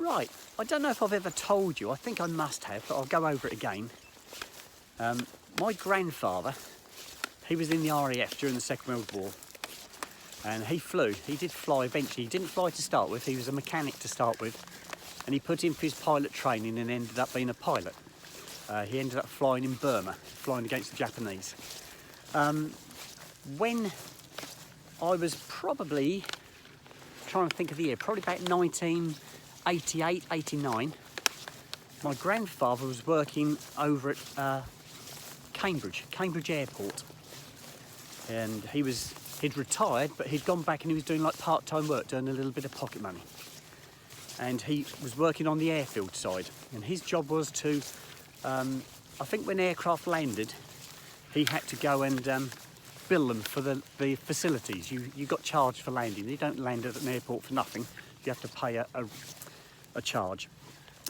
Right, I don't know if I've ever told you, I think I must have, but I'll go over it again. My grandfather, he was in the RAF during the Second World War, and he did fly eventually. He didn't fly to start with, he was a mechanic to start with, and he put in for his pilot training and ended up being a pilot. He ended up flying in Burma, flying against the Japanese. When I was probably, trying to think of the year, probably about 1988, 89, my grandfather was working over at Cambridge Airport. And he'd retired, but he'd gone back and he was doing like part-time work, doing a little bit of pocket money. And he was working on the airfield side. And his job was to, I think when aircraft landed, he had to go and bill them for the facilities. You got charged for landing. You don't land at an airport for nothing. You have to pay a charge.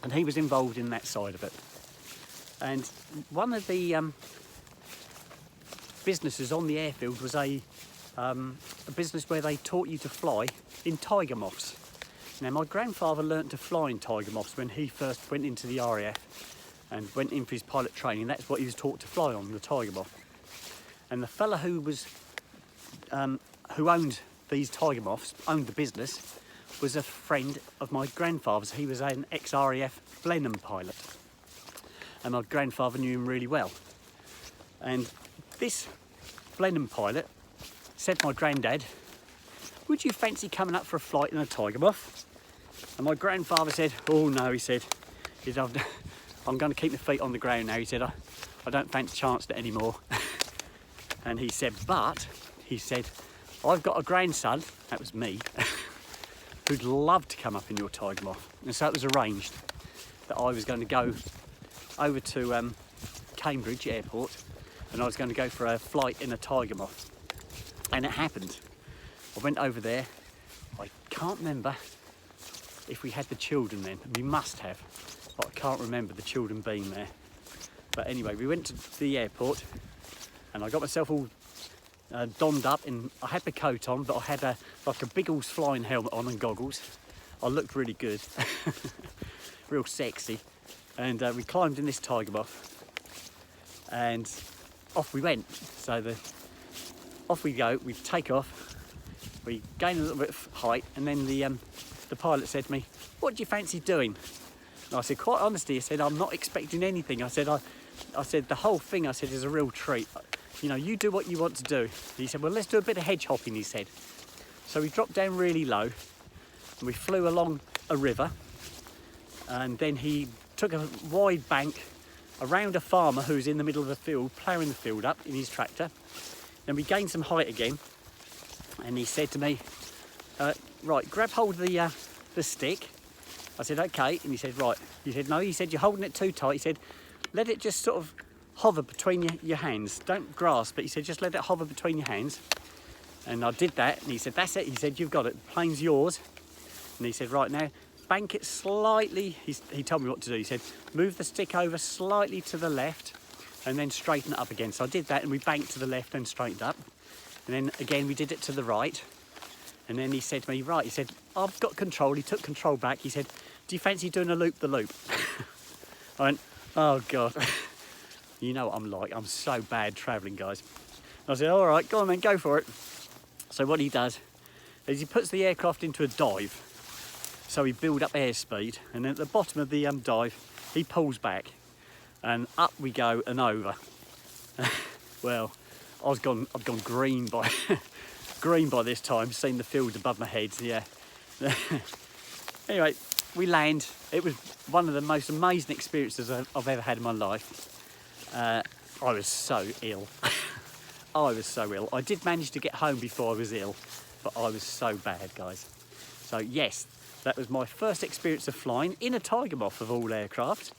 And he was involved in that side of it. And one of the businesses on the airfield was a business where they taught you to fly in Tiger Moths. Now, my grandfather learnt to fly in Tiger Moths when he first went into the RAF and went in for his pilot training. That's what he was taught to fly on, the Tiger Moth. And the fella who owned these Tiger Moths, owned the business, was a friend of my grandfather's. He was an ex-RAF Blenheim pilot. And my grandfather knew him really well. And this Blenheim pilot said to my granddad, "Would you fancy coming up for a flight in a Tiger Moth?" And my grandfather said, "Oh no," he said, "I'm going to keep my feet on the ground now." He said, I don't fancy chancing it anymore. And he said, "I've got a grandson," that was me, "who'd love to come up in your Tiger Moth." And so it was arranged that I was going to go over to Cambridge Airport and I was going to go for a flight in a Tiger Moth. And it happened. I went over there. I can't remember if we had the children then. We must have, but I can't remember the children being there. But anyway, we went to the airport and I got myself all donned up, and I had the coat on, but I had like a big old flying helmet on and goggles. I looked really good, real sexy. And we climbed in this Tiger Moth and off we went. So off we go, we take off, we gain a little bit of height, and then the pilot said to me, "What do you fancy doing?" And I said, quite honestly, I said, "I'm not expecting anything." I said, I said, "The whole thing," I said, "is a real treat. You know, you do what you want to do." He said, "Well, let's do a bit of hedge hopping," he said. So we dropped down really low and we flew along a river, and then he took a wide bank around a farmer who's in the middle of the field, ploughing the field up in his tractor. Then we gained some height again, and he said to me, "Right, grab hold of the stick." I said, "Okay." And he said, "Right." He said, "No," he said, "you're holding it too tight." He said, "Let it just sort of hover between your hands. Don't grasp it." He said, "Just let it hover between your hands." And I did that, and he said, "That's it." He said, "You've got it. The plane's yours." And he said, "Right, now bank it slightly." He told me what to do. He said, "Move the stick over slightly to the left and then straighten it up again." So I did that, and we banked to the left and straightened up. And then again we did it to the right. And then he said to me, "Right," he said, "I've got control." He took control back. He said, "Do you fancy doing a loop-the-loop?" I went, "Oh God." You know what I'm like. I'm so bad travelling, guys. I said, "All right, go on then, go for it." So what he does is he puts the aircraft into a dive. So we build up airspeed, and then at the bottom of the dive, he pulls back, and up we go and over. Well, I'd gone green by green by this time, seeing the field above my head. Yeah. Anyway, we land. It was one of the most amazing experiences I've ever had in my life. I was so ill. I was so ill. I did manage to get home before I was ill, but I was so bad, guys. So yes, that was my first experience of flying in a Tiger Moth of all aircraft.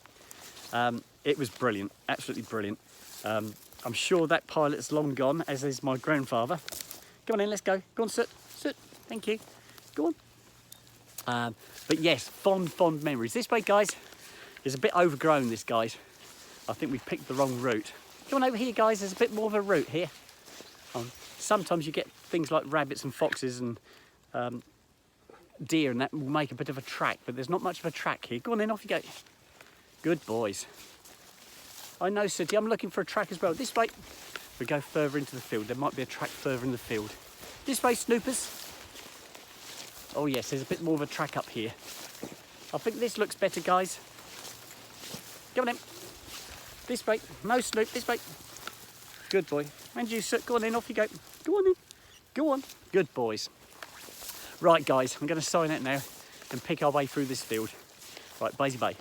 It was brilliant, absolutely brilliant. I'm sure that pilot's long gone, as is my grandfather. Come on in, let's go. Go on, sit. Thank you. Go on. But yes, fond memories. This way, guys, is a bit overgrown, this, guys. I think we picked the wrong route. Come on over here, guys. There's a bit more of a route here. Sometimes you get things like rabbits and foxes and deer and that will make a bit of a track, but there's not much of a track here. Go on then, off you go. Good boys. I know, Sooty, I'm looking for a track as well. This way. We go further into the field. There might be a track further in the field. This way, Snoopers. Oh yes, there's a bit more of a track up here. I think this looks better, guys. Come on in. This way. No, Snoop, this way. Good boy. And you, Soot, go on in, off you go. Go on in. Go on. Good boys. Right, guys, I'm going to sign out now and pick our way through this field. Right, bye-bye.